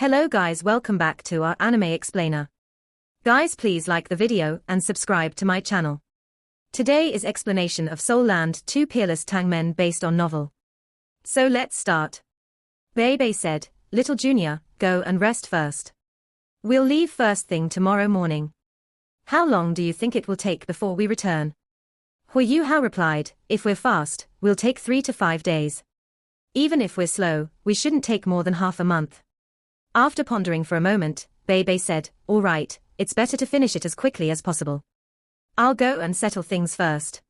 Hello guys, welcome back to our anime explainer. Guys, please like the video and subscribe to my channel. Today is explanation of Soul Land 2 Peerless Tangmen based on novel. So let's start. Bei said, "Little Junior, go and rest first. We'll leave first thing tomorrow morning. How long do you think it will take before we return?" Huo Yuhao replied, "If we're fast, we'll take 3 to 5 days. Even if we're slow, we shouldn't take more than half a month." After pondering for a moment, Bei said, "All right, it's better to finish it as quickly as possible. I'll go and settle things first."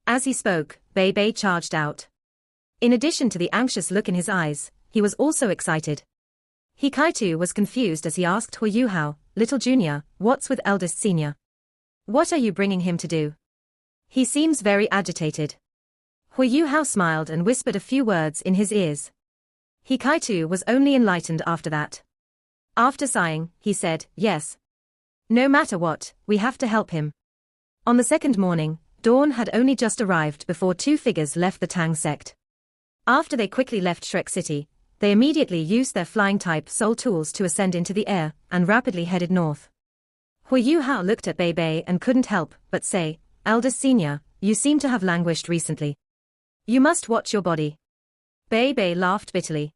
As he spoke, Bei charged out. In addition to the anxious look in his eyes, he was also excited. Hikaitu was confused as he asked Huo Yuhao, "Little Junior, what's with eldest senior? What are you bringing him to do? He seems very agitated." Huo Yuhao smiled and whispered a few words in his ears. Hikaitu was only enlightened after that. After sighing, he said, "Yes. No matter what, we have to help him." On the second morning, dawn had only just arrived before two figures left the Tang sect. After they quickly left Shrek City, they immediately used their flying-type soul tools to ascend into the air, and rapidly headed north. Huo Yuhao looked at Bei and couldn't help but say, "Eldest senior, you seem to have languished recently. You must watch your body." Bei laughed bitterly.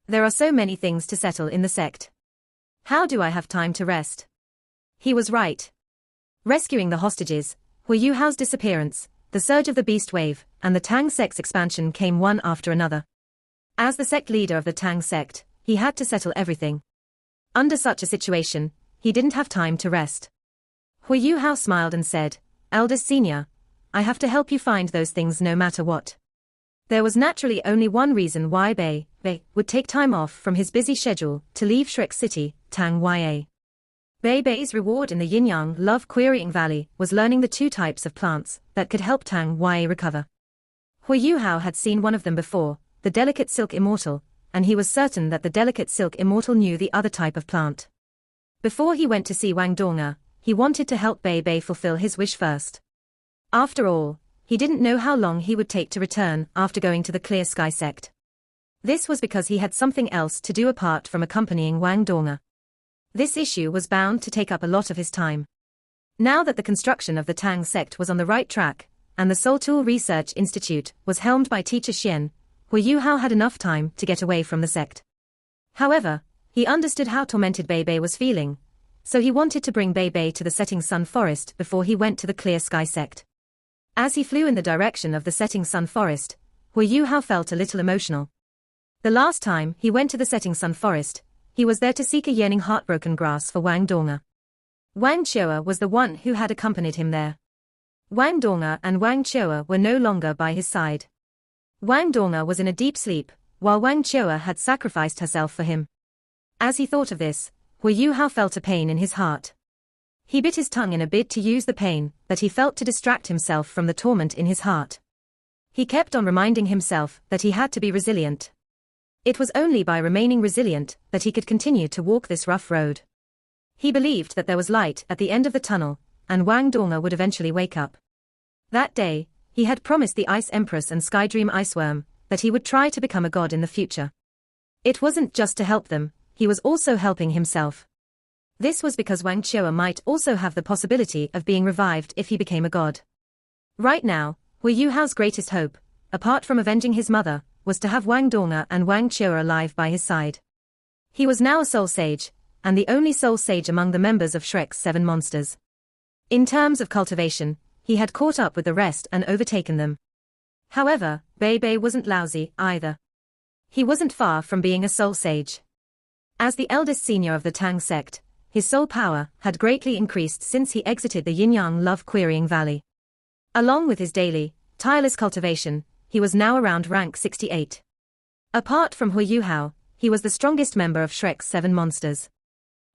"There are so many things to settle in the sect. How do I have time to rest?" He was right. Rescuing the hostages, Huo Yuhao's disappearance, the surge of the beast wave, and the Tang sect's expansion came one after another. As the sect leader of the Tang sect, he had to settle everything. Under such a situation, he didn't have time to rest. Huo Yuhao smiled and said, "Eldest senior, I have to help you find those things no matter what." There was naturally only one reason why Bei would take time off from his busy schedule to leave Shrek City, Tang Ya. Bei's reward in the Yin-Yang Love Querying Valley was learning the two types of plants that could help Tang Ya recover. Huo Yuhao had seen one of them before, the delicate silk immortal, and he was certain that the delicate silk immortal knew the other type of plant. Before he went to see Wang Donga, he wanted to help Bei fulfill his wish first. After all, he didn't know how long he would take to return after going to the Clear Sky sect. This was because he had something else to do apart from accompanying Wang Donga. This issue was bound to take up a lot of his time. Now that the construction of the Tang sect was on the right track, and the Soul Tool Research Institute was helmed by teacher Xian, Huo Yuhao had enough time to get away from the sect. However, he understood how tormented Bei was feeling, so he wanted to bring Bei to the Setting Sun Forest before he went to the Clear Sky sect. As he flew in the direction of the Setting Sun Forest, Huo Yuhao felt a little emotional. The last time he went to the Setting Sun Forest, he was there to seek a yearning heartbroken grass for Wang Donga. Wang Chua was the one who had accompanied him there. Wang Donga and Wang Chua were no longer by his side. Wang Donga was in a deep sleep, while Wang Chua had sacrificed herself for him. As he thought of this, Huo Yuhao felt a pain in his heart. He bit his tongue in a bid to use the pain that he felt to distract himself from the torment in his heart. He kept on reminding himself that he had to be resilient. It was only by remaining resilient that he could continue to walk this rough road. He believed that there was light at the end of the tunnel, and Wang Donga would eventually wake up. That day, he had promised the Ice Empress and Skydream Iceworm that he would try to become a god in the future. It wasn't just to help them, he was also helping himself. This was because Wang Chua might also have the possibility of being revived if he became a god. Right now, Huo Yuhao's greatest hope, apart from avenging his mother, was to have Wang Donga and Wang Chua alive by his side. He was now a soul sage, and the only soul sage among the members of Shrek's 7 monsters. In terms of cultivation, he had caught up with the rest and overtaken them. However, Bei wasn't lousy either. He wasn't far from being a soul sage. As the eldest senior of the Tang sect, his soul power had greatly increased since he exited the Yin-Yang Love Querying Valley. Along with his daily, tireless cultivation, he was now around rank 68. Apart from Huo Yuhao, he was the strongest member of Shrek's 7 monsters.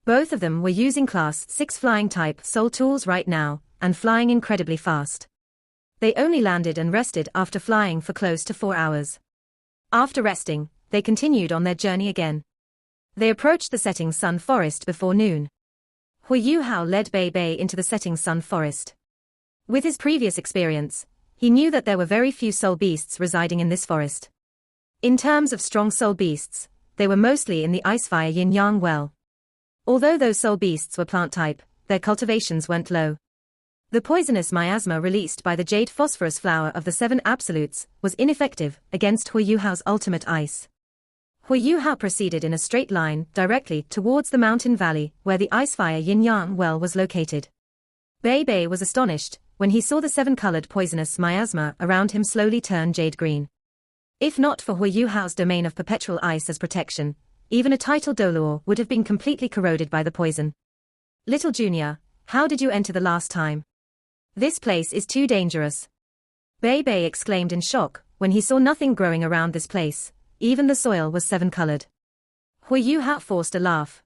Both of them were using Class 6 flying-type soul tools right now, and flying incredibly fast. They only landed and rested after flying for close to 4 hours. After resting, they continued on their journey again. They approached the Setting Sun Forest before noon. Huo Yuhao led Bei into the Setting Sun Forest. With his previous experience, he knew that there were very few soul beasts residing in this forest. In terms of strong soul beasts, they were mostly in the Icefire Yin-Yang well. Although those soul beasts were plant type, their cultivations went low. The poisonous miasma released by the jade phosphorus flower of the 7 absolutes was ineffective against Huo Yuhao's ultimate ice. Huo Yuhao proceeded in a straight line directly towards the mountain valley where the Icefire Yin-Yang well was located. Bei Bei was astonished when he saw the 7-colored poisonous miasma around him slowly turn jade green. If not for Huo Yuhao's domain of perpetual ice as protection, even a title Doluor would have been completely corroded by the poison. Little Junior, how did you enter the last time? This place is too dangerous. Bei Bei exclaimed in shock when he saw nothing growing around this place, even the soil was 7-colored. Huo Yuhao forced a laugh.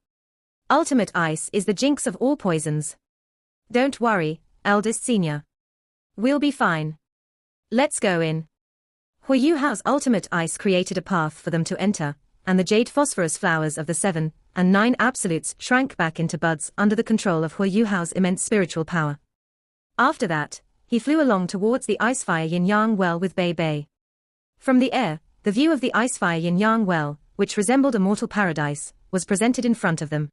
Ultimate ice is the jinx of all poisons. Don't worry, eldest senior. We'll be fine. Let's go in. Huo Yuhao's ultimate ice created a path for them to enter, and the jade phosphorus flowers of the 7 and 9 absolutes shrank back into buds under the control of Huo Yuhao's immense spiritual power. After that, he flew along towards the Icefire Yin-Yang well with Bei Bei. From the air, the view of the Icefire Yin-Yang well, which resembled a mortal paradise, was presented in front of them.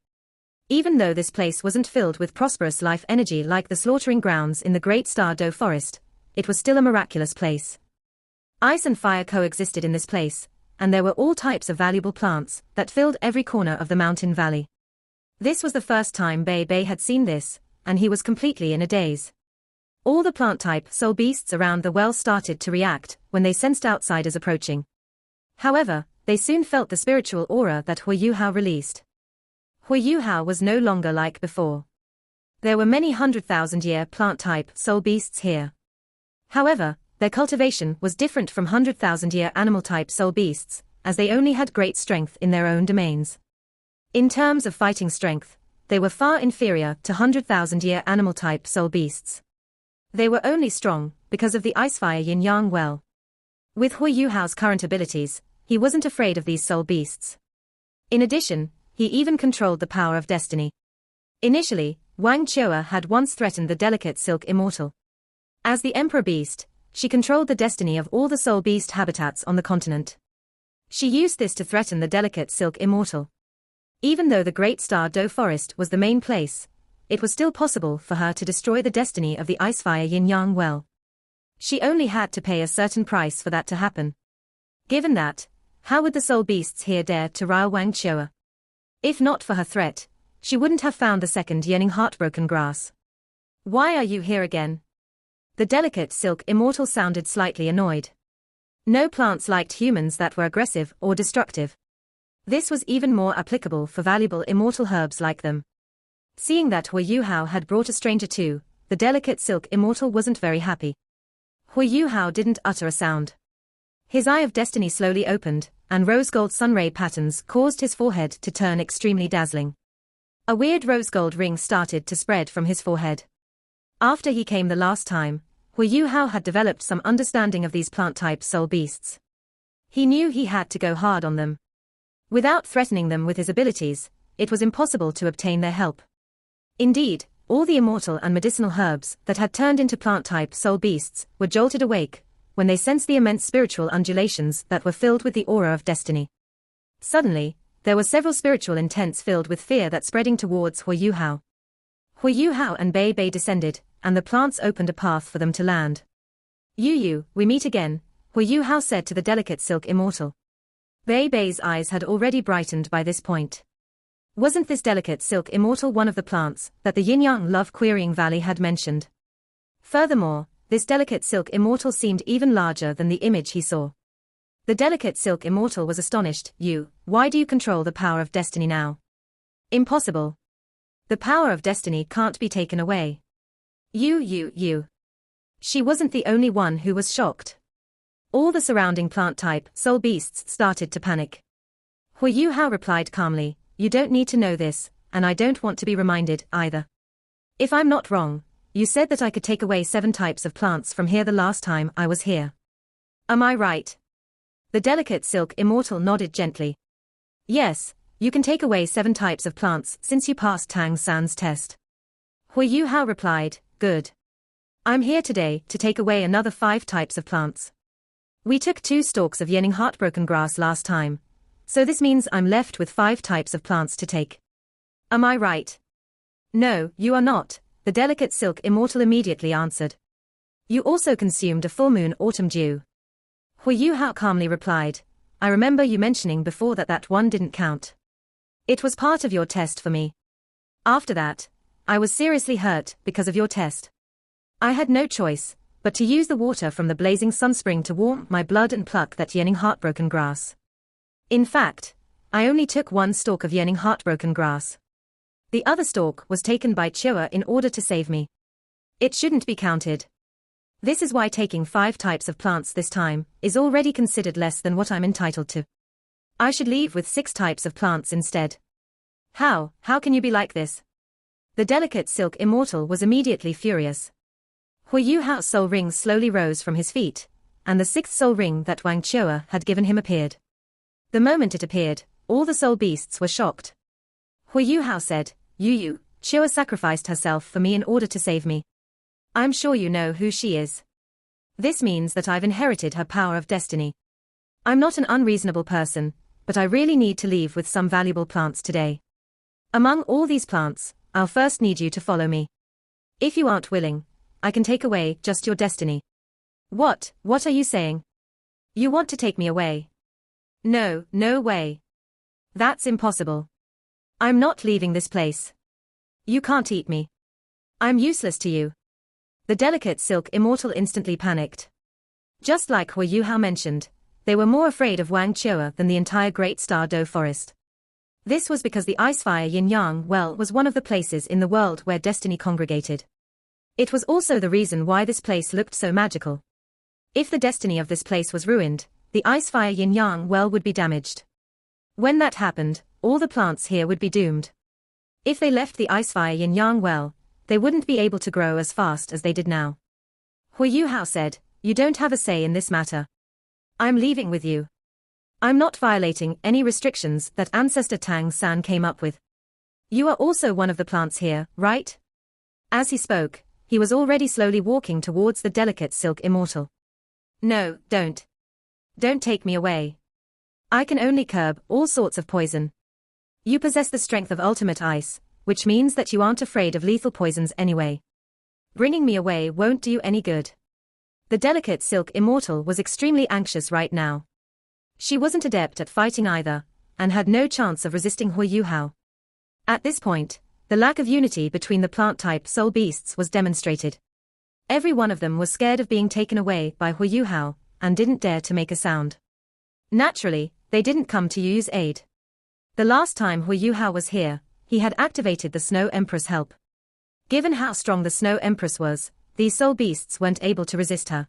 Even though this place wasn't filled with prosperous life energy like the slaughtering grounds in the Great Star Do Forest, it was still a miraculous place. Ice and fire coexisted in this place, and there were all types of valuable plants that filled every corner of the mountain valley. This was the first time Bei Bei had seen this, and he was completely in a daze. All the plant-type soul beasts around the well started to react when they sensed outsiders approaching. However, they soon felt the spiritual aura that Huo Yuhao released. Huo Yuhao was no longer like before. There were many 100,000-year plant-type soul beasts here. However, their cultivation was different from 100,000-year animal-type soul beasts, as they only had great strength in their own domains. In terms of fighting strength, they were far inferior to 100,000-year animal-type soul beasts. They were only strong because of the Icefire Yin-Yang well. With Huo Yuhao's current abilities, he wasn't afraid of these soul beasts. In addition, he even controlled the power of destiny. Initially, Wang Qiu'er had once threatened the delicate Silk Immortal. As the Emperor Beast, she controlled the destiny of all the soul beast habitats on the continent. She used this to threaten the delicate Silk Immortal. Even though the Great Star Do Forest was the main place, it was still possible for her to destroy the destiny of the Icefire Yin-Yang well. She only had to pay a certain price for that to happen. Given that, how would the soul beasts here dare to rile Wang Qiu'er? If not for her threat, she wouldn't have found the second yearning heartbroken grass. Why are you here again? The delicate Silk Immortal sounded slightly annoyed. No plants liked humans that were aggressive or destructive. This was even more applicable for valuable immortal herbs like them. Seeing that Huo Yuhao had brought a stranger too, the delicate Silk Immortal wasn't very happy. Huo Yuhao didn't utter a sound. His eye of destiny slowly opened, and rose-gold sunray patterns caused his forehead to turn extremely dazzling. A weird rose-gold ring started to spread from his forehead. After he came the last time, Huo Yuhao had developed some understanding of these plant-type soul beasts. He knew he had to go hard on them. Without threatening them with his abilities, it was impossible to obtain their help. Indeed, all the immortal and medicinal herbs that had turned into plant-type soul beasts were jolted awake when they sensed the immense spiritual undulations that were filled with the aura of destiny. Suddenly, there were several spiritual intents filled with fear that spreading towards Huo Yuhao. Huo Yuhao and Bei Bei descended, and the plants opened a path for them to land. Yu, we meet again, Huo Yuhao said to the delicate Silk Immortal. Bei Bei's eyes had already brightened by this point. Wasn't this delicate Silk Immortal one of the plants that the Yin-Yang Love Querying Valley had mentioned? Furthermore, this delicate Silk Immortal seemed even larger than the image he saw. The delicate Silk Immortal was astonished. Why do you control the power of destiny now? Impossible. The power of destiny can't be taken away. You. She wasn't the only one who was shocked. All the surrounding plant-type soul beasts started to panic. Huo Yuhao replied calmly, you don't need to know this, and I don't want to be reminded either. If I'm not wrong, you said that I could take away 7 types of plants from here the last time I was here. Am I right? The delicate Silk Immortal nodded gently. Yes, you can take away 7 types of plants since you passed Tang San's test. Huo Yuhao replied, good. I'm here today to take away another 5 types of plants. We took 2 stalks of Yening heartbroken grass last time, So this means I'm left with 5 types of plants to take. Am I right? No, you are not, the delicate silk immortal immediately answered. You also consumed a full moon autumn dew. Huo Yuhao calmly replied, I remember you mentioning before that one didn't count. It was part of your test for me. After that, I was seriously hurt because of your test. I had no choice but to use the water from the blazing sunspring to warm my blood and pluck that yearning heartbroken grass. In fact, I only took 1 stalk of yearning heartbroken grass. The other stalk was taken by Chua in order to save me. It shouldn't be counted. This is why taking 5 types of plants this time is already considered less than what I'm entitled to. I should leave with 6 types of plants instead. How can you be like this? The delicate silk immortal was immediately furious. Huo Yuhao's soul ring slowly rose from his feet, and the 6th soul ring that Wang Chua had given him appeared. The moment it appeared, all the soul beasts were shocked. Huo Yuhao said, Chua sacrificed herself for me in order to save me. I'm sure you know who she is. This means that I've inherited her power of destiny. I'm not an unreasonable person, but I really need to leave with some valuable plants today. Among all these plants, I'll first need you to follow me. If you aren't willing, I can take away just your destiny. What are you saying? You want to take me away? No way. That's impossible. I'm not leaving this place. You can't eat me. I'm useless to you. The delicate silk immortal instantly panicked. Just like Huo Yuhao mentioned, they were more afraid of Wang Chua than the entire Great Star Do Forest. This was because the Icefire Yin-Yang well was one of the places in the world where destiny congregated. It was also the reason why this place looked so magical. If the destiny of this place was ruined, the Icefire Yin-Yang well would be damaged. When that happened, all the plants here would be doomed. If they left the Icefire Yin-Yang well, they wouldn't be able to grow as fast as they did now. Huo Yuhao said, you don't have a say in this matter. I'm leaving with you. I'm not violating any restrictions that Ancestor Tang San came up with. You are also one of the plants here, right? As he spoke, he was already slowly walking towards the delicate silk immortal. No, don't. Don't take me away. I can only curb all sorts of poison. You possess the strength of ultimate ice, which means that you aren't afraid of lethal poisons anyway. Bringing me away won't do you any good. The delicate silk immortal was extremely anxious right now. She wasn't adept at fighting either, and had no chance of resisting Huo Yuhao. At this point, the lack of unity between the plant-type soul beasts was demonstrated. Every one of them was scared of being taken away by Huo Yuhao, and didn't dare to make a sound. Naturally, they didn't come to use aid. The last time Huo Yuhao was here, he had activated the Snow Empress help. Given how strong the Snow Empress was, these soul beasts weren't able to resist her.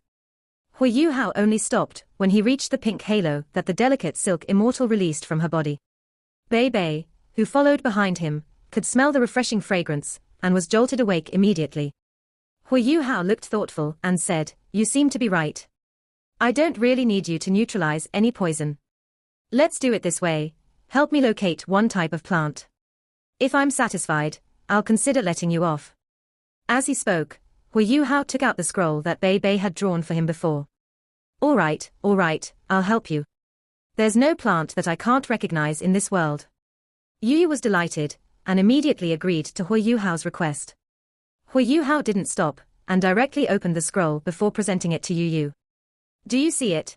Huo Yuhao only stopped when he reached the pink halo that the delicate silk immortal released from her body. Bei, who followed behind him, could smell the refreshing fragrance, and was jolted awake immediately. Huo Yuhao looked thoughtful and said, you seem to be right. I don't really need you to neutralize any poison. Let's do it this way, help me locate one type of plant. If I'm satisfied, I'll consider letting you off. As he spoke, Huo Yuhao took out the scroll that Bei had drawn for him before. All right, I'll help you. There's no plant that I can't recognize in this world. Yu was delighted, and immediately agreed to Huo Yuhao's request. Huo Yuhao didn't stop, and directly opened the scroll before presenting it to Yu. Do you see it?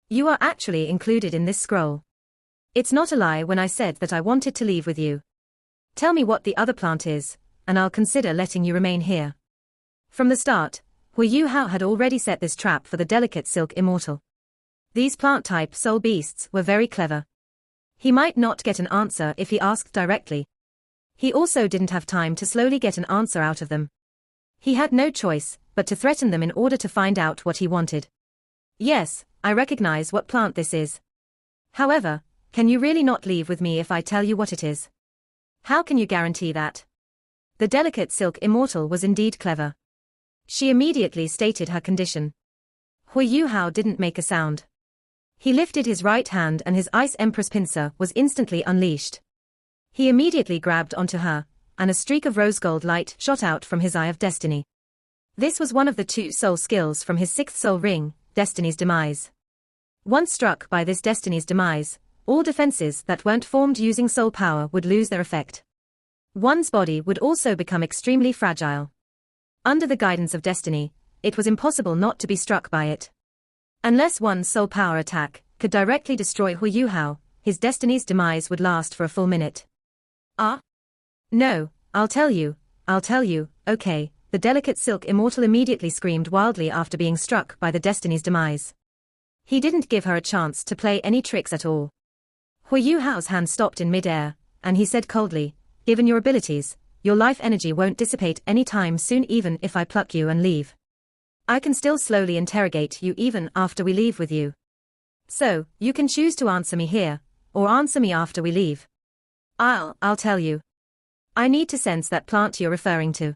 You are actually included in this scroll. It's not a lie when I said that I wanted to leave with you. Tell me what the other plant is, and I'll consider letting you remain here. From the start, Huo Yuhao had already set this trap for the delicate silk immortal. These plant-type soul beasts were very clever. He might not get an answer if he asked directly. He also didn't have time to slowly get an answer out of them. He had no choice but to threaten them in order to find out what he wanted. Yes, I recognize what plant this is. However, can you really not leave with me if I tell you what it is? How can you guarantee that? The delicate silk immortal was indeed clever. She immediately stated her condition. Huo Yuhao didn't make a sound. He lifted his right hand and his Ice Empress pincer was instantly unleashed. He immediately grabbed onto her, and a streak of rose gold light shot out from his Eye of Destiny. This was one of the 2 soul skills from his 6th soul ring, Destiny's Demise. Once struck by this Destiny's Demise, all defenses that weren't formed using soul power would lose their effect. One's body would also become extremely fragile. Under the guidance of destiny, it was impossible not to be struck by it. Unless one's soul power attack could directly destroy Huo Yuhao, his destiny's demise would last for a full minute. Ah? No, I'll tell you, okay, the delicate silk immortal immediately screamed wildly after being struck by the destiny's demise. He didn't give her a chance to play any tricks at all. Huo Yuhao's hand stopped in mid-air, and he said coldly, given your abilities, your life energy won't dissipate any time soon even if I pluck you and leave. I can still slowly interrogate you even after we leave with you. So, you can choose to answer me here, or answer me after we leave. I'll tell you. I need to sense that plant you're referring to.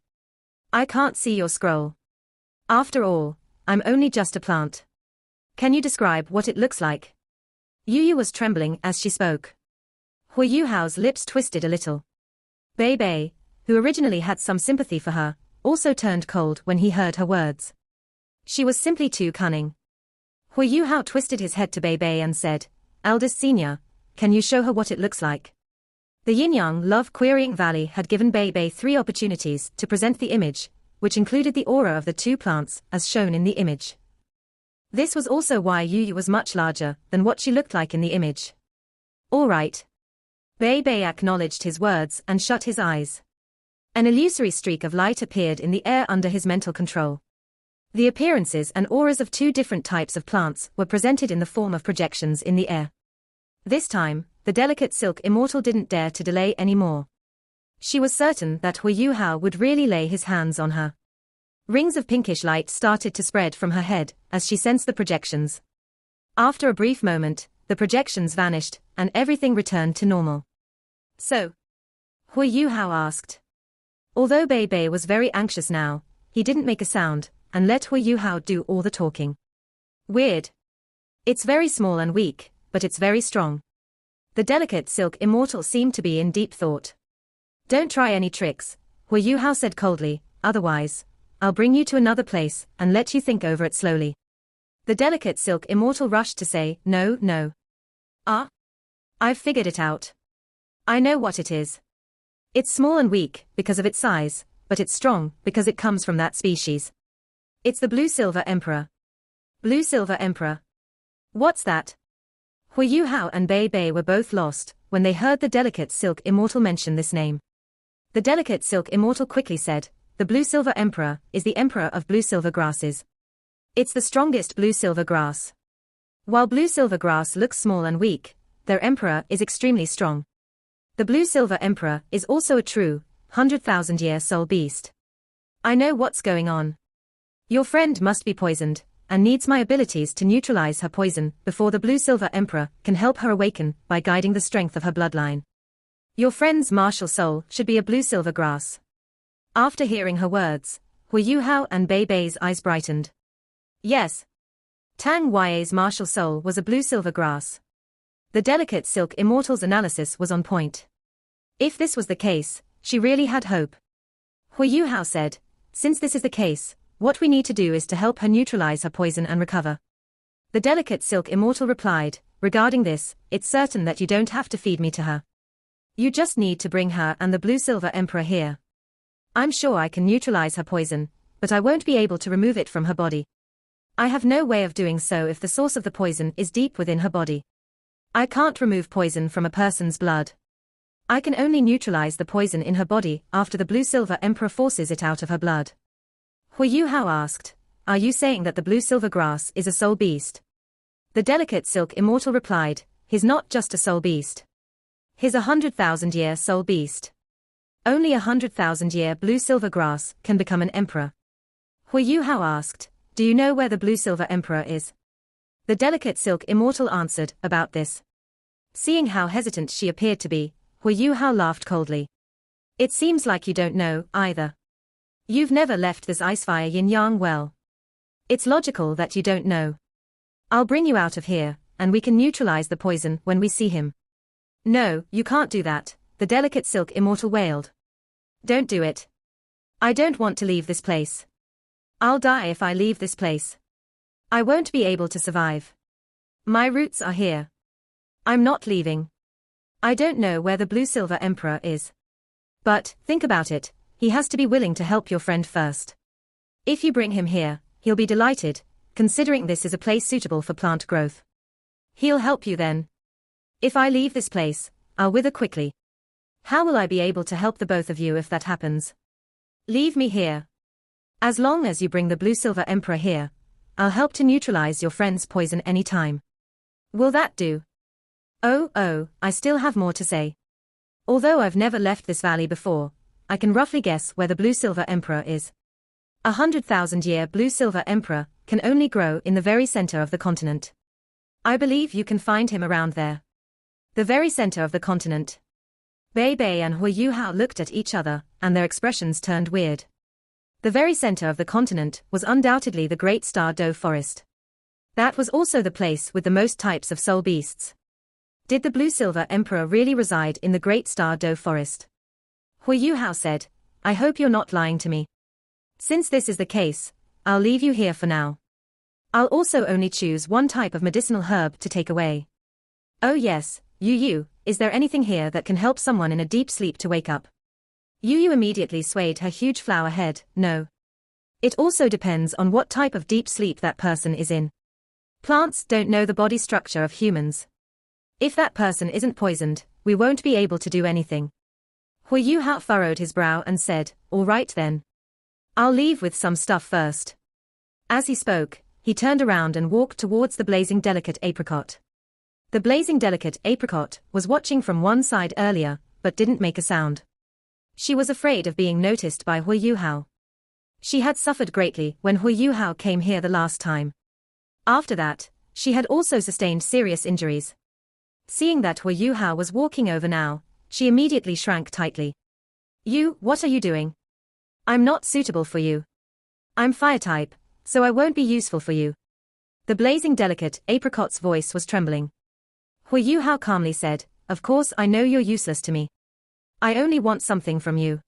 I can't see your scroll. After all, I'm only just a plant. Can you describe what it looks like? Yu was trembling as she spoke. Huo Yuhao's lips twisted a little. Bei, who originally had some sympathy for her, also turned cold when he heard her words. She was simply too cunning. Huo Yuhao twisted his head to Bei and said, Eldest senior, can you show her what it looks like? The Yin-Yang Love Querying Valley had given Bei 3 opportunities to present the image, which included the aura of the 2 plants as shown in the image. This was also why Yu was much larger than what she looked like in the image. All right. Bei acknowledged his words and shut his eyes. An illusory streak of light appeared in the air under his mental control. The appearances and auras of 2 different types of plants were presented in the form of projections in the air. This time, the delicate silk immortal didn't dare to delay any more. She was certain that Huo Yuhao would really lay his hands on her. Rings of pinkish light started to spread from her head as she sensed the projections. After a brief moment, the projections vanished, and everything returned to normal. So? Huo Yuhao asked. Although Bei was very anxious now, he didn't make a sound, and let Huo Yuhao do all the talking. Weird. It's very small and weak, but it's very strong. The delicate silk immortal seemed to be in deep thought. Don't try any tricks, Huo Yuhao said coldly, otherwise, I'll bring you to another place and let you think over it slowly. The delicate silk immortal rushed to say, no. I've figured it out. I know what it is. It's small and weak because of its size, but it's strong because it comes from that species. It's the Blue-Silver Emperor. Blue-Silver Emperor. What's that? Huo Yuhao and Bei were both lost when they heard the delicate silk immortal mention this name. The delicate silk immortal quickly said, the Blue-Silver Emperor is the emperor of blue-silver grasses. It's the strongest blue-silver grass. While blue-silver grass looks small and weak, their emperor is extremely strong. The Blue-Silver Emperor is also a true, 100,000-year soul beast. I know what's going on. Your friend must be poisoned, and needs my abilities to neutralize her poison before the Blue-Silver Emperor can help her awaken by guiding the strength of her bloodline. Your friend's martial soul should be a blue-silver grass. After hearing her words, Huo Yuhao and Bei's eyes brightened. Yes. Tang Yue's martial soul was a blue-silver grass. The delicate silk immortal's analysis was on point. If this was the case, she really had hope. Huo Yuhao said, since this is the case, what we need to do is to help her neutralize her poison and recover. The delicate silk immortal replied, regarding this, it's certain that you don't have to feed me to her. You just need to bring her and the Blue-Silver Emperor here. I'm sure I can neutralize her poison, but I won't be able to remove it from her body. I have no way of doing so if the source of the poison is deep within her body. I can't remove poison from a person's blood. I can only neutralize the poison in her body after the Blue-Silver Emperor forces it out of her blood. Huo Yuhao asked, are you saying that the blue-silver grass is a soul beast? The delicate silk immortal replied, he's not just a soul beast. He's a 100,000-year soul beast. Only a 100,000-year blue-silver grass can become an emperor. Huo Yuhao asked, do you know where the Blue-Silver Emperor is? The delicate silk immortal answered, about this. Seeing how hesitant she appeared to be, Huo Yuhao laughed coldly. It seems like you don't know, either. You've never left this Icefire Yin-Yang well. It's logical that you don't know. I'll bring you out of here, and we can neutralize the poison when we see him. No, you can't do that, the delicate silk immortal wailed. Don't do it. I don't want to leave this place. I'll die if I leave this place. I won't be able to survive. My roots are here. I'm not leaving. I don't know where the Blue Silver Emperor is. But, think about it, he has to be willing to help your friend first. If you bring him here, he'll be delighted, considering this is a place suitable for plant growth. He'll help you then. If I leave this place, I'll wither quickly. How will I be able to help the both of you if that happens? Leave me here. As long as you bring the Blue Silver Emperor here, I'll help to neutralize your friend's poison any time. Will that do? Oh, I still have more to say. Although I've never left this valley before, I can roughly guess where the Blue Silver Emperor is. 100,000-year Blue Silver Emperor can only grow in the very center of the continent. I believe you can find him around there. The very center of the continent. Bei Bei and Huo Yuhao looked at each other, and their expressions turned weird. The very center of the continent was undoubtedly the Great Star Doe Forest. That was also the place with the most types of soul beasts. Did the Blue Silver Emperor really reside in the Great Star Doe Forest? Huo Yuhao said, I hope you're not lying to me. Since this is the case, I'll leave you here for now. I'll also only choose one type of medicinal herb to take away. Oh yes, Yu, is there anything here that can help someone in a deep sleep to wake up? Yu immediately swayed her huge flower head, no. It also depends on what type of deep sleep that person is in. Plants don't know the body structure of humans. If that person isn't poisoned, we won't be able to do anything. Huo Yuhao furrowed his brow and said, all right then. I'll leave with some stuff first. As he spoke, he turned around and walked towards the blazing delicate apricot. The blazing delicate apricot was watching from one side earlier, but didn't make a sound. She was afraid of being noticed by Huo Yuhao. She had suffered greatly when Huo Yuhao came here the last time. After that, she had also sustained serious injuries. Seeing that Huo Yuhao was walking over now, she immediately shrank tightly. What are you doing? I'm not suitable for you. I'm fire type, so I won't be useful for you. The blazing delicate apricot's voice was trembling. Huo Yuhao calmly said, of course I know you're useless to me. I only want something from you.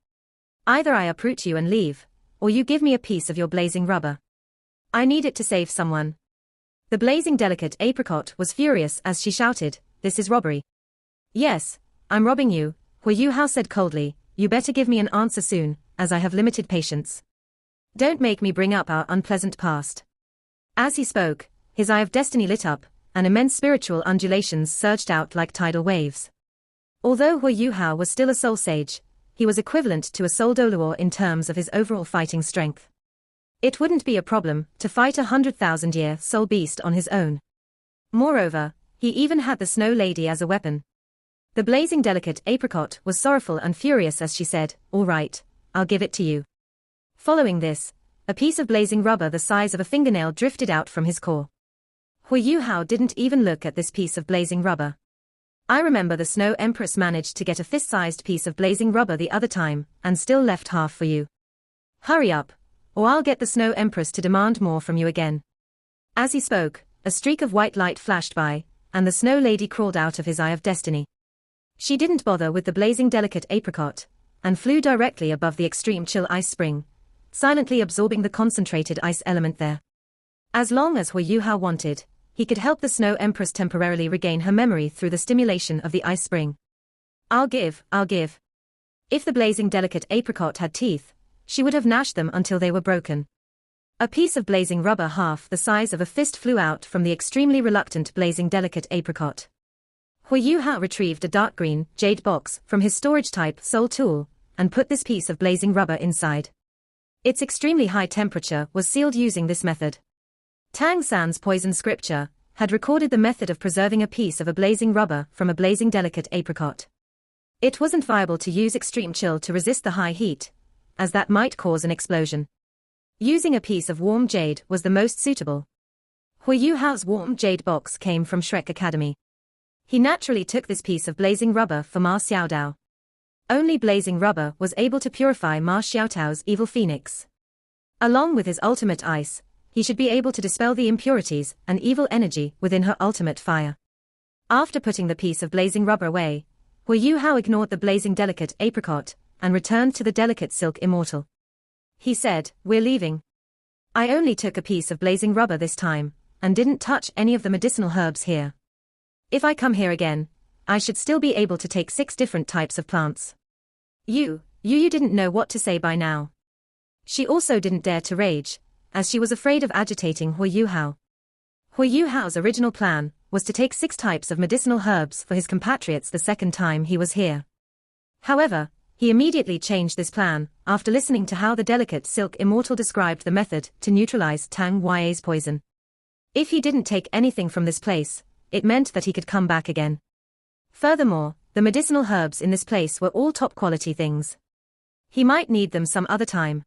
Either I uproot you and leave, or you give me a piece of your blazing rubber. I need it to save someone. The blazing delicate apricot was furious as she shouted, this is robbery. Yes, I'm robbing you, Huo Yuhao said coldly, you better give me an answer soon, as I have limited patience. Don't make me bring up our unpleasant past. As he spoke, his eye of destiny lit up, and immense spiritual undulations surged out like tidal waves. Although Huo Yuhao was still a soul sage, he was equivalent to a soul doluor in terms of his overall fighting strength. It wouldn't be a problem to fight 100,000-year soul beast on his own. Moreover, he even had the Snow Lady as a weapon. The blazing delicate apricot was sorrowful and furious as she said, all right, I'll give it to you. Following this, a piece of blazing rubber the size of a fingernail drifted out from his core. Huo Yuhao didn't even look at this piece of blazing rubber. I remember the Snow Empress managed to get a fist-sized piece of blazing rubber the other time, and still left half for you. Hurry up, or I'll get the Snow Empress to demand more from you again. As he spoke, a streak of white light flashed by, and the Snow Lady crawled out of his eye of destiny. She didn't bother with the blazing delicate apricot, and flew directly above the extreme chill ice spring, silently absorbing the concentrated ice element there. As long as Huo Yuhao wanted, he could help the Snow Empress temporarily regain her memory through the stimulation of the ice spring. I'll give. If the blazing delicate apricot had teeth, she would have gnashed them until they were broken. A piece of blazing rubber half the size of a fist flew out from the extremely reluctant blazing delicate apricot. Huo Yuhao retrieved a dark green jade box from his storage-type soul tool, and put this piece of blazing rubber inside. Its extremely high temperature was sealed using this method. Tang San's poison scripture had recorded the method of preserving a piece of a blazing rubber from a blazing delicate apricot. It wasn't viable to use extreme chill to resist the high heat, as that might cause an explosion. Using a piece of warm jade was the most suitable. Huo Yuhao's warm jade box came from Shrek Academy. He naturally took this piece of blazing rubber for Ma Xiaodao. Only blazing rubber was able to purify Ma Xiaotao's evil phoenix. Along with his ultimate ice, he should be able to dispel the impurities and evil energy within her ultimate fire. After putting the piece of blazing rubber away, Huo Yuhao ignored the blazing delicate apricot, and returned to the delicate silk immortal. He said, we're leaving. I only took a piece of blazing rubber this time, and didn't touch any of the medicinal herbs here. If I come here again, I should still be able to take 6 different types of plants. You didn't know what to say by now. She also didn't dare to rage, as she was afraid of agitating Huo Yuhao. Huo Yuhao's original plan was to take 6 types of medicinal herbs for his compatriots the second time he was here. However, he immediately changed this plan after listening to how the delicate silk immortal described the method to neutralize Tang Yue's poison. If he didn't take anything from this place, it meant that he could come back again. Furthermore, the medicinal herbs in this place were all top-quality things. He might need them some other time.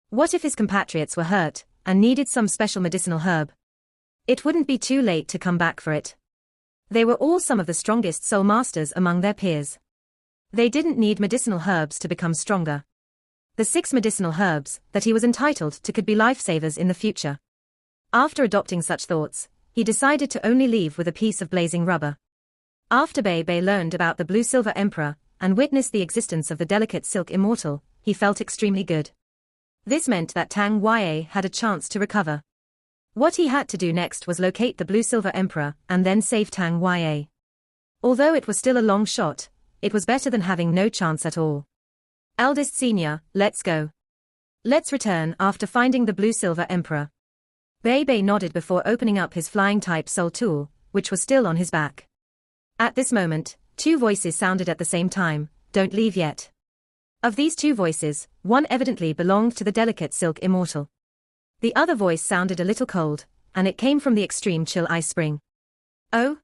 What if his compatriots were hurt and needed some special medicinal herb? It wouldn't be too late to come back for it. They were all some of the strongest soul masters among their peers. They didn't need medicinal herbs to become stronger. The 6 medicinal herbs that he was entitled to could be lifesavers in the future. After adopting such thoughts, he decided to only leave with a piece of blazing rubber. After Bei Bei learned about the Blue-Silver Emperor and witnessed the existence of the delicate silk immortal, he felt extremely good. This meant that Tang Yue had a chance to recover. What he had to do next was locate the Blue-Silver Emperor and then save Tang Yue. Although it was still a long shot, it was better than having no chance at all. Eldest senior, let's go. Let's return after finding the Blue-Silver Emperor. Bei Bei nodded before opening up his flying-type soul tool, which was still on his back. At this moment, 2 voices sounded at the same time, "Don't leave yet." Of these 2 voices, one evidently belonged to the delicate silk immortal. The other voice sounded a little cold, and it came from the extreme chill ice spring. Oh?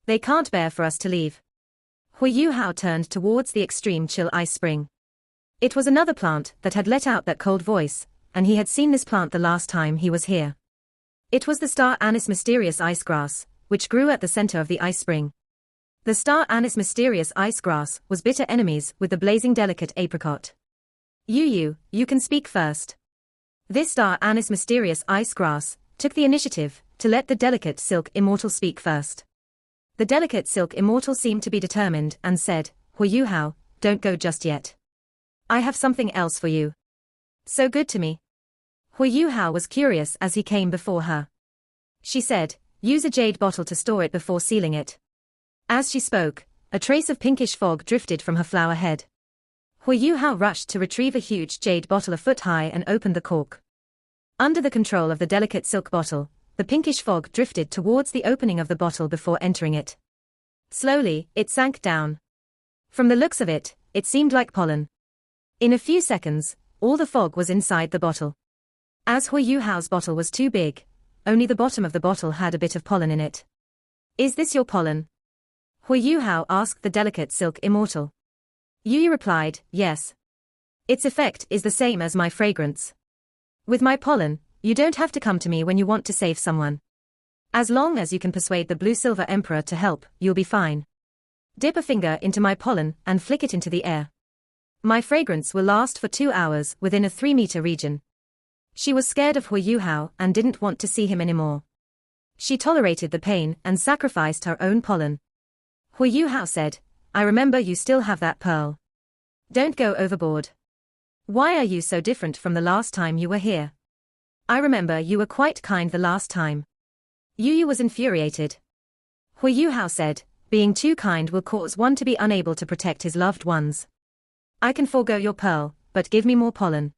They can't bear for us to leave. Huo Yuhao turned towards the extreme chill ice spring. It was another plant that had let out that cold voice, and he had seen this plant the last time he was here. It was the star anise mysterious ice grass, which grew at the center of the ice spring. The star anise mysterious ice grass was bitter enemies with the blazing delicate apricot. You can speak first. This star anise mysterious ice grass took the initiative to let the delicate silk immortal speak first. The delicate silk immortal seemed to be determined and said, "Huo Yuhao, don't go just yet. I have something else for you. So good to me." Huo Yuhao was curious as he came before her. She said, "Use a jade bottle to store it before sealing it." As she spoke, a trace of pinkish fog drifted from her flower head. Huo Yuhao rushed to retrieve a huge jade bottle a foot high and opened the cork. Under the control of the delicate silk bottle, the pinkish fog drifted towards the opening of the bottle before entering it. Slowly, it sank down. From the looks of it, it seemed like pollen. In a few seconds, all the fog was inside the bottle. As Huo Yuhao's bottle was too big, only the bottom of the bottle had a bit of pollen in it. "Is this your pollen?" Huo Yuhao asked the delicate silk immortal. Yu replied, "Yes. Its effect is the same as my fragrance. With my pollen, you don't have to come to me when you want to save someone. As long as you can persuade the Blue-Silver Emperor to help, you'll be fine. Dip a finger into my pollen and flick it into the air. My fragrance will last for 2 hours within a 3-meter region." She was scared of Huo Yuhao and didn't want to see him anymore. She tolerated the pain and sacrificed her own pollen. Huo Yuhao said, "I remember you still have that pearl. Don't go overboard. Why are you so different from the last time you were here? I remember you were quite kind the last time." Yu was infuriated. Huo Yuhao said, "Being too kind will cause one to be unable to protect his loved ones. I can forego your pearl, but give me more pollen.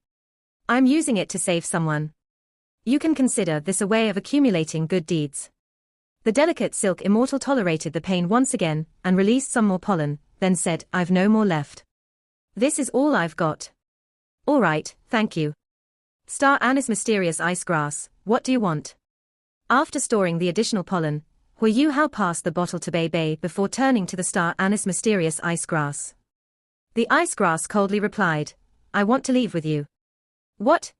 I'm using it to save someone. You can consider this a way of accumulating good deeds." The delicate silk immortal tolerated the pain once again and released some more pollen, then said, "I've no more left. This is all I've got." "All right, thank you. Star anise mysterious ice grass, what do you want?" After storing the additional pollen, Huo Yuhao passed the bottle to Bei Bei before turning to the star anise mysterious ice grass. The ice grass coldly replied, "I want to leave with you." "What?"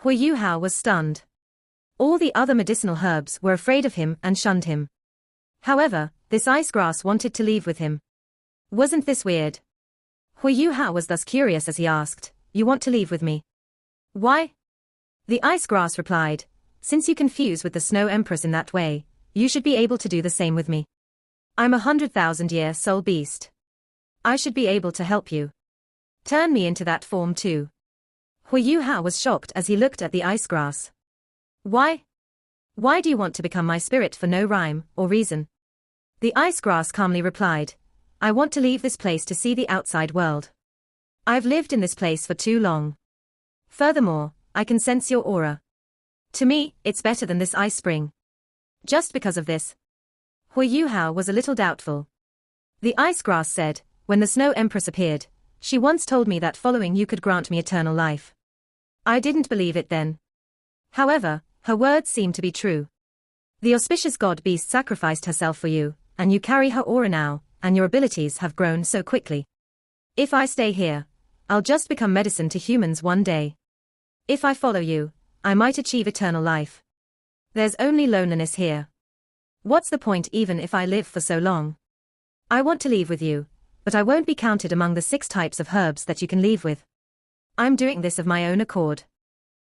Huo Yuhao was stunned. All the other medicinal herbs were afraid of him and shunned him. However, this ice grass wanted to leave with him. Wasn't this weird? Huo Yuhao was thus curious as he asked, "You want to leave with me? Why?" The ice grass replied, "Since you confuse with the Snow Empress in that way, you should be able to do the same with me. I'm 100,000-year soul beast. I should be able to help you. Turn me into that form too." Huo Yuhao was shocked as he looked at the ice grass. "Why? Why do you want to become my spirit for no rhyme or reason? The ice grass calmly replied, I want to leave this place to see the outside world. I've lived in this place for too long. Furthermore, I can sense your aura. To me, it's better than this ice spring. Just because of this. Huo Yuhao was a little doubtful. The ice grass said, when the Snow Empress appeared, she once told me that following you could grant me eternal life. I didn't believe it then. However, her words seemed to be true. The auspicious god beast sacrificed herself for you, and you carry her aura now, and your abilities have grown so quickly. If I stay here, I'll just become medicine to humans one day. If I follow you, I might achieve eternal life. There's only loneliness here. What's the point even if I live for so long? I want to leave with you, but I won't be counted among the 6 types of herbs that you can leave with. I'm doing this of my own accord.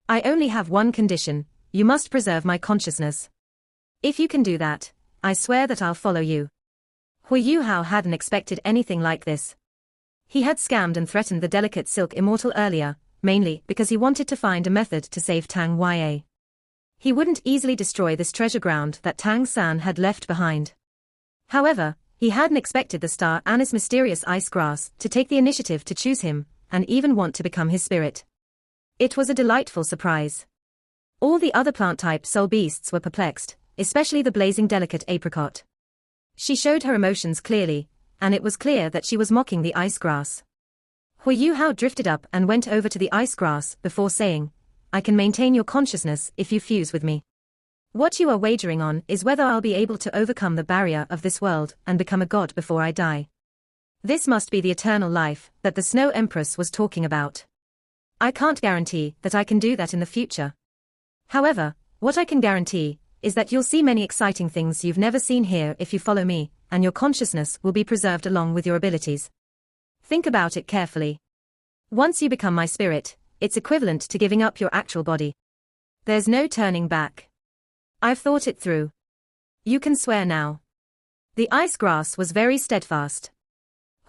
I only have one condition, you must preserve my consciousness. If you can do that, I swear that I'll follow you. Huo Yuhao hadn't expected anything like this. He had scammed and threatened the delicate silk immortal earlier, mainly because he wanted to find a method to save Tang Ya. He wouldn't easily destroy this treasure ground that Tang San had left behind. However, he hadn't expected the star Anise mysterious ice grass to take the initiative to choose him, and even want to become his spirit. It was a delightful surprise. All the other plant-type soul beasts were perplexed, especially the blazing delicate apricot. She showed her emotions clearly, and it was clear that she was mocking the ice grass. Huo Yuhao drifted up and went over to the ice grass before saying, I can maintain your consciousness if you fuse with me. What you are wagering on is whether I'll be able to overcome the barrier of this world and become a god before I die. This must be the eternal life that the Snow Empress was talking about. I can't guarantee that I can do that in the future. However, what I can guarantee is that you'll see many exciting things you've never seen here if you follow me, and your consciousness will be preserved along with your abilities. Think about it carefully. Once you become my spirit, it's equivalent to giving up your actual body. There's no turning back. I've thought it through. You can swear now. The ice grass was very steadfast.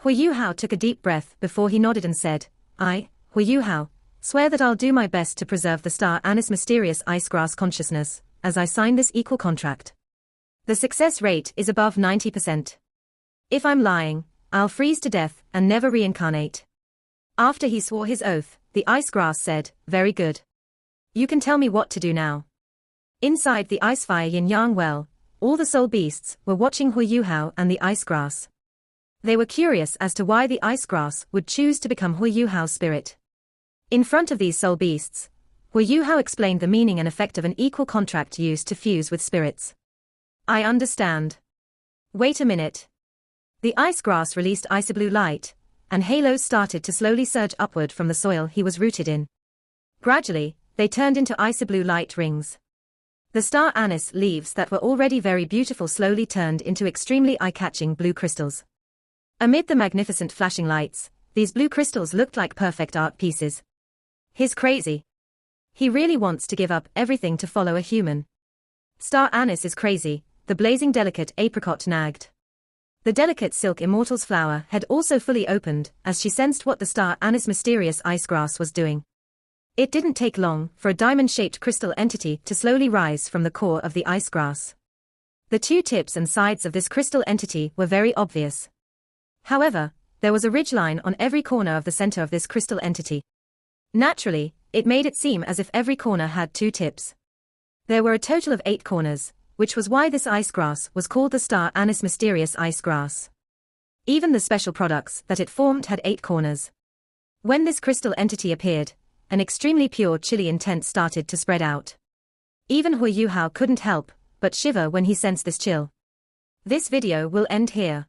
Huo Yuhao took a deep breath before he nodded and said, I, Huo Yuhao, swear that I'll do my best to preserve the star Anise mysterious ice grass consciousness, as I sign this equal contract. The success rate is above 90%. If I'm lying, I'll freeze to death and never reincarnate. After he swore his oath, the ice grass said, very good. You can tell me what to do now. Inside the ice fire yin-yang well, all the soul beasts were watching Huo Yuhao and the ice grass. They were curious as to why the ice grass would choose to become Huo Yuhao's spirit. In front of these soul beasts, Huo Yuhao explained the meaning and effect of an equal contract used to fuse with spirits. I understand. Wait a minute. The ice grass released icy blue light, and halos started to slowly surge upward from the soil he was rooted in. Gradually, they turned into icy blue light rings. The star anise leaves that were already very beautiful slowly turned into extremely eye-catching blue crystals. Amid the magnificent flashing lights, these blue crystals looked like perfect art pieces. He's crazy. He really wants to give up everything to follow a human. Star Anise is crazy, the blazing delicate apricot nagged. The delicate silk immortal's flower had also fully opened as she sensed what the star Anise mysterious ice grass was doing. It didn't take long for a diamond-shaped crystal entity to slowly rise from the core of the ice grass. The 2 tips and sides of this crystal entity were very obvious. However, there was a ridgeline on every corner of the center of this crystal entity. Naturally, it made it seem as if every corner had 2 tips. There were a total of 8 corners, which was why this ice grass was called the star Anise mysterious ice grass. Even the special products that it formed had 8 corners. When this crystal entity appeared, an extremely pure chilly intent started to spread out. Even Huo Yuhao couldn't help but shiver when he sensed this chill. This video will end here.